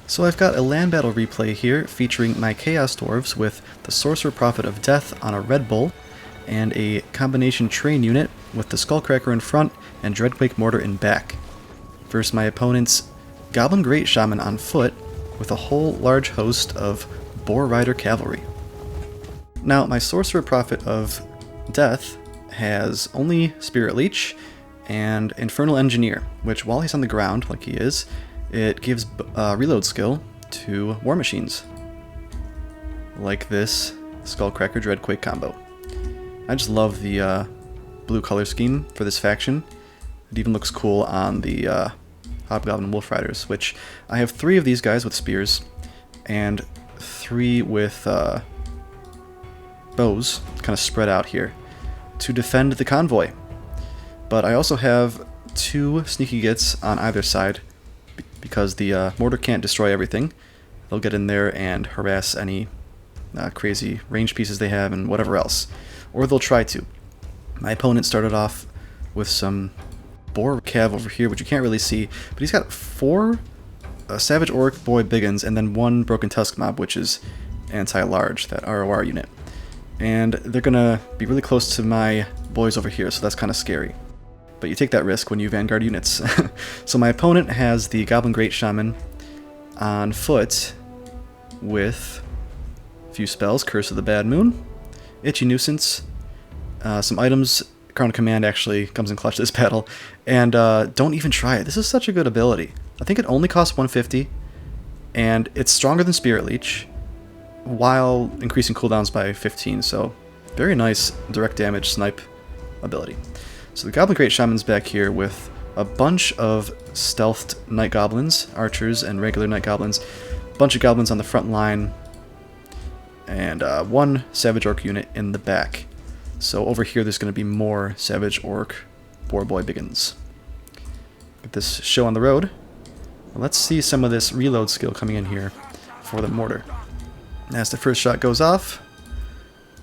So I've got a land battle replay here featuring my Chaos Dwarves with the Sorcerer Prophet of Death on a Red Bull, and a combination train unit with the Skullcracker in front and Dreadquake Mortar in back. Versus my opponent's Goblin Great Shaman on foot with a whole large host of Boar Rider Cavalry. Now my Sorcerer Prophet of Death has only Spirit Leech and Infernal Engineer, which while he's on the ground, like he is, it gives reload skill to war machines, like this Skullcracker Dreadquake combo. I just love the blue color scheme for this faction. It even looks cool on the Hobgoblin Wolf Riders, which I have 3 of these guys with spears, and 3 with bows, kind of spread out here, to defend the convoy. But I also have 2 sneaky gits on either side, because the mortar can't destroy everything. They'll get in there and harass any crazy range pieces they have and whatever else. Or they'll try to. My opponent started off with some Boar Cav over here, which you can't really see, but he's got 4 Savage Orc Boy Biggins and then 1 Broken Tusk Mob, which is anti-large, that ROR unit. And they're gonna be really close to my boys over here, so that's kind of scary. But you take that risk when you Vanguard units. So my opponent has the Goblin Great Shaman on foot with a few spells, Curse of the Bad Moon, Itchy Nuisance, some items. Crown of Command actually comes in clutch this battle, and don't even try it. This is such a good ability. I think it only costs 150, and it's stronger than Spirit Leech, while increasing cooldowns by 15, so very nice direct damage snipe ability. So the Goblin Great Shaman's back here with a bunch of stealthed Night Goblins, archers, and regular Night Goblins, a bunch of goblins on the front line, and 1 Savage Orc unit in the back. So over here there's going to be more Savage Orc Boar Boy Biggins. Get this show on the road. Well, let's see some of this reload skill coming in here for the mortar. As the first shot goes off,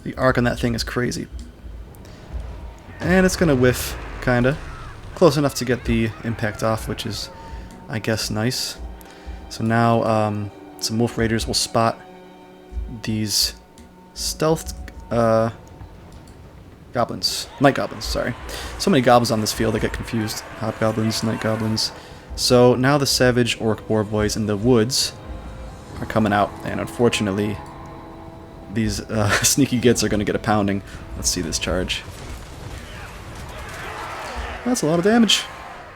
the arc on that thing is crazy. And it's going to whiff, kinda. Close enough to get the impact off, which is, I guess, nice. So now some Wolf Raiders will spot these stealthed goblins. Night Goblins, sorry. So many goblins on this field, I get confused. Hobgoblins, Night Goblins. So now the Savage Orc Boar Boys in the woods are coming out, and unfortunately these sneaky gits are going to get a pounding. Let's see this charge. That's a lot of damage.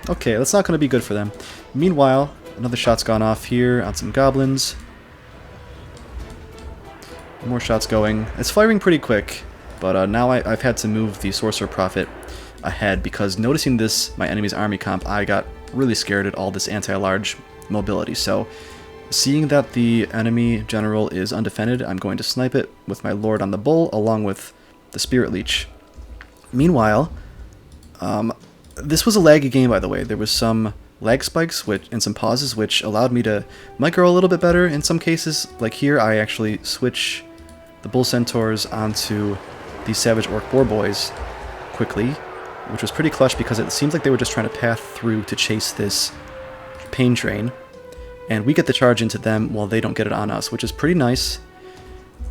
Okay, that's not going to be good for them. Meanwhile, another shot's gone off here on some goblins. More shots going. It's firing pretty quick, but now I've had to move the Sorcerer Prophet ahead, because noticing this, my enemy's army comp, I got really scared at all this anti-large mobility. So seeing that the enemy general is undefended, I'm going to snipe it with my Lord on the Bull along with the Spirit Leech. Meanwhile, this was a laggy game, by the way. There was some lag spikes and some pauses, which allowed me to micro a little bit better in some cases. Like here, I actually switch the Bull Centaurs onto these Savage Orc Boar Boys quickly, which was pretty clutch because it seems like they were just trying to path through to chase this Pain Train, and we get the charge into them while they don't get it on us, which is pretty nice.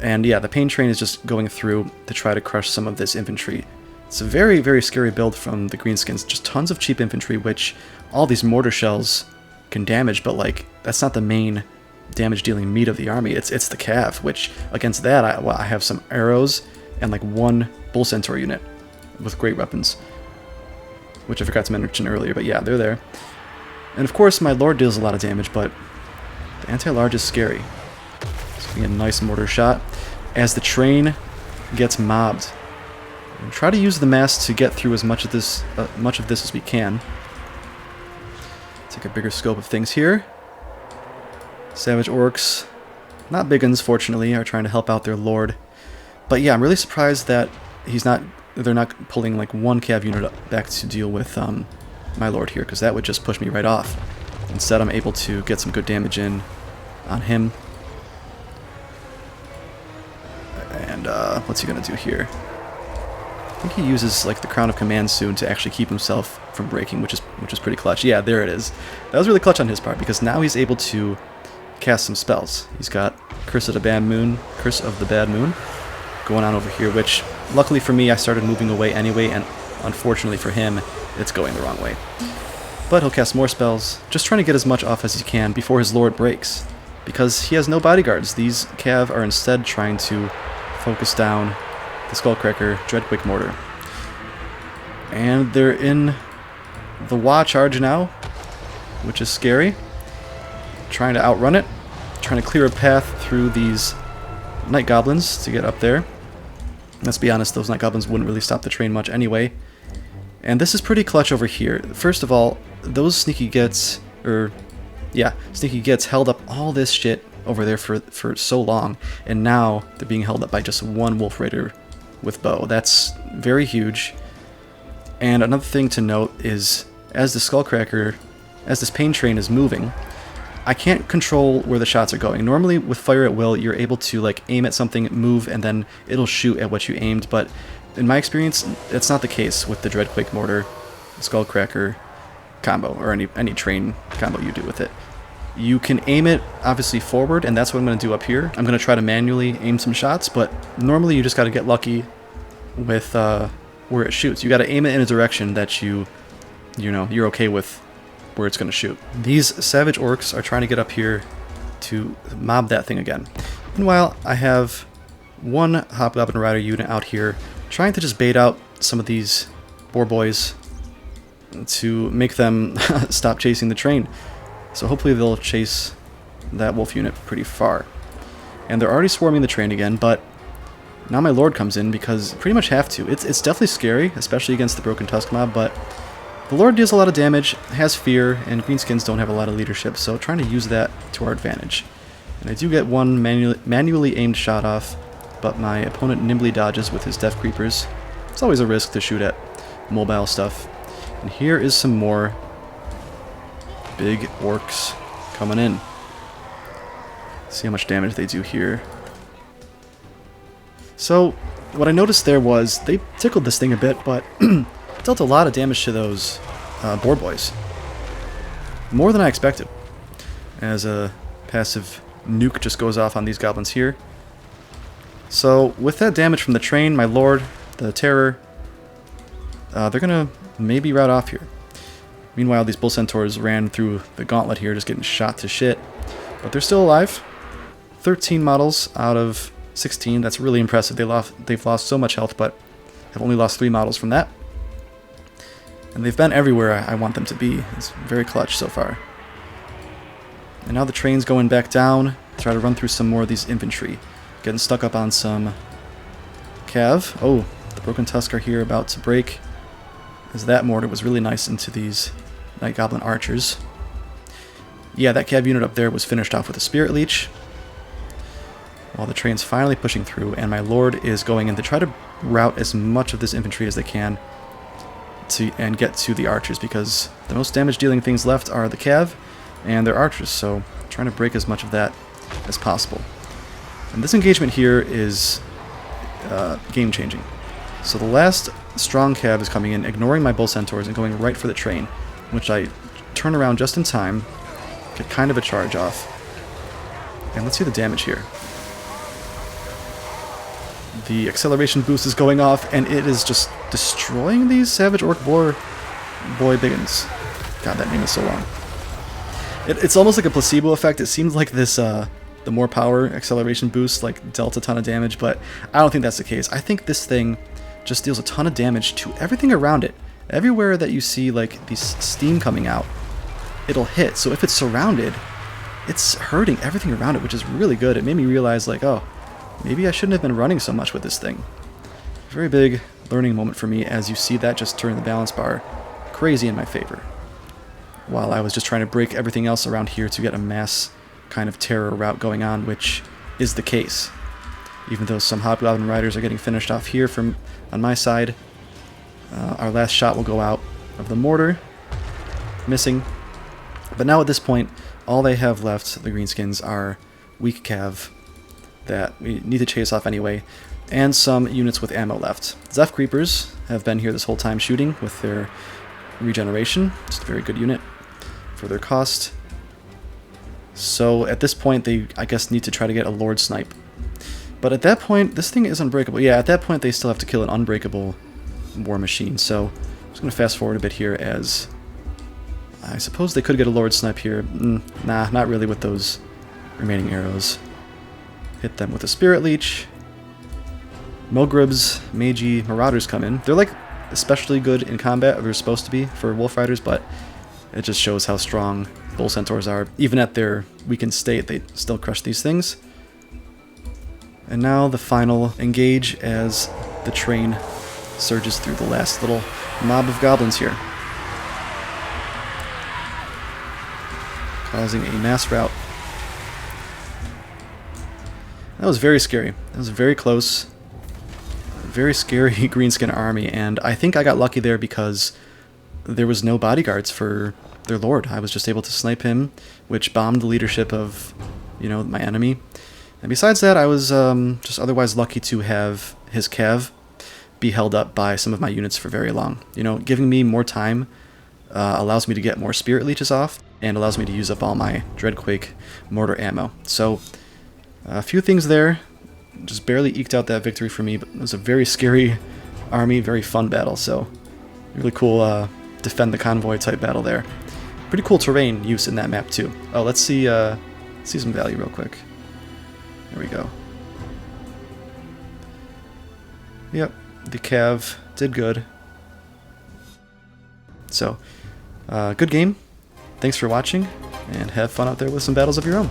And yeah, the Pain Train is just going through to try to crush some of this infantry. It's a very, very scary build from the Greenskins. Just tons of cheap infantry, which all these mortar shells can damage, but like that's not the main damage-dealing meat of the army. It's the cav, which against that I have some arrows and like 1 Bull Centaur unit with great weapons, which I forgot to mention earlier, but yeah, they're there. And of course my Lord deals a lot of damage, but the anti-large is scary. It's gonna be a nice mortar shot as the train gets mobbed. And try to use the mass to get through as much of this as we can. Take a bigger scope of things here. Savage Orcs, not Biggins, fortunately, are trying to help out their Lord. But yeah, I'm really surprised that they're not pulling like 1 cav unit back to deal with my Lord here, because that would just push me right off. Instead, I'm able to get some good damage in on him. And what's he gonna do here? I think he uses like the Crown of Command soon to actually keep himself from breaking, which is pretty clutch. Yeah, there it is. That was really clutch on his part, because now he's able to cast some spells. He's got Curse of the Bad Moon, going on over here, which luckily for me I started moving away anyway, and unfortunately for him it's going the wrong way. But he'll cast more spells, just trying to get as much off as he can before his lord breaks, because he has no bodyguards. These cav are instead trying to focus down the Skullcracker Dreadquake Mortar. And they're in the Wa charge now, which is scary. Trying to outrun it, trying to clear a path through these Night Goblins to get up there. Let's be honest, those Night Goblins wouldn't really stop the train much anyway. And this is pretty clutch over here. First of all, those Sneaky Gets held up all this shit over there for so long, and now they're being held up by just one Wolf Raider with bow. That's very huge. And another thing to note is, as the Skullcracker, as this pain train is moving, I can't control where the shots are going. Normally with Fire at Will, you're able to like aim at something, move, and then it'll shoot at what you aimed, but in my experience, it's not the case with the Dreadquake Mortar, Skullcracker combo, or any train combo you do with it. You can aim it, obviously, forward, and that's what I'm going to do up here. I'm going to try to manually aim some shots, but normally you just got to get lucky with where it shoots. You got to aim it in a direction that you're okay with where it's going to shoot. These savage orcs are trying to get up here to mob that thing again. Meanwhile, I have one Hobgoblin Rider unit out here trying to just bait out some of these boar boys to make them stop chasing the train. So hopefully they'll chase that wolf unit pretty far. And they're already swarming the train again, but now my lord comes in because pretty much have to. It's definitely scary, especially against the Broken Tusk mob, but the lord deals a lot of damage, has fear, and greenskins don't have a lot of leadership, so trying to use that to our advantage. And I do get one manually aimed shot off, but my opponent nimbly dodges with his Death Creepers. It's always a risk to shoot at mobile stuff. And here is some more big orcs coming in. See how much damage they do here. So, what I noticed there was they tickled this thing a bit, but dealt a lot of damage to those boar boys. More than I expected. As a passive nuke just goes off on these goblins here. So, with that damage from the train, my lord, the terror, they're gonna maybe rout off here. Meanwhile, these bull centaurs ran through the gauntlet here, just getting shot to shit. But they're still alive. 13 models out of 16. That's really impressive. They've lost so much health, but have only lost 3 models from that. And they've been everywhere I want them to be. It's very clutch so far. And now the train's going back down. Try to run through some more of these infantry. Getting stuck up on some cav. Oh, the Broken Tusk are here about to break. As that mortar was really nice into these Night Goblin archers. Yeah, that cav unit up there was finished off with a Spirit Leech. While the train's finally pushing through, and my lord is going in to try to rout as much of this infantry as they can and get to the archers, because the most damage dealing things left are the cav and their archers, so trying to break as much of that as possible. And this engagement here is game changing. So the last strong cav is coming in, ignoring my bull centaurs and going right for the train, which I turn around just in time, get kind of a charge off. And let's see the damage here. The acceleration boost is going off, and it is just destroying these savage orc boy biggins. God, that name is so long. It's almost like a placebo effect. It seems like this, the more power acceleration boost, like, dealt a ton of damage, but I don't think that's the case. I think this thing just deals a ton of damage to everything around it. Everywhere that you see, like, these steam coming out, it'll hit. So if it's surrounded, it's hurting everything around it, which is really good. It made me realize, like, oh, maybe I shouldn't have been running so much with this thing. Very big learning moment for me, as you see that just turn the balance bar crazy in my favor. While I was just trying to break everything else around here to get a mass kind of terror route going on, which is the case. Even though some Hobgoblin Riders are getting finished off here from on my side, our last shot will go out of the mortar, missing. But now at this point, all they have left, the greenskins, are weak cav that we need to chase off anyway, and some units with ammo left. Death Creepers have been here this whole time shooting with their regeneration. Just a very good unit for their cost. So at this point, they, I guess, need to try to get a Lord Snipe. But at that point, this thing is unbreakable. Yeah, at that point, they still have to kill an unbreakable war machine. So I'm just going to fast forward a bit here as... I suppose they could get a Lord Snipe here. Nah, not really with those remaining arrows. Hit them with a Spirit Leech. Mogrebs, Magi, Marauders come in. They're like especially good in combat, or they're supposed to be for Wolf Riders, but it just shows how strong Bull Centaurs are. Even at their weakened state, they still crush these things. And now the final engage as the train surges through the last little mob of goblins here, causing a mass rout. That was very scary. That was very close. Very scary greenskin army, and I think I got lucky there because there was no bodyguards for their lord. I was just able to snipe him, which bombed the leadership of, you know, my enemy. And besides that, I was just otherwise lucky to have his cav be held up by some of my units for very long. You know, giving me more time allows me to get more Spirit Leeches off, and allows me to use up all my Dreadquake mortar ammo. So, a few things there. Just barely eked out that victory for me, but it was a very scary army, very fun battle, so really cool defend the convoy type battle there. Pretty cool terrain use in that map too. Oh, let's see some value real quick. There we go. Yep, the Cav did good. So, good game. Thanks for watching, and have fun out there with some battles of your own.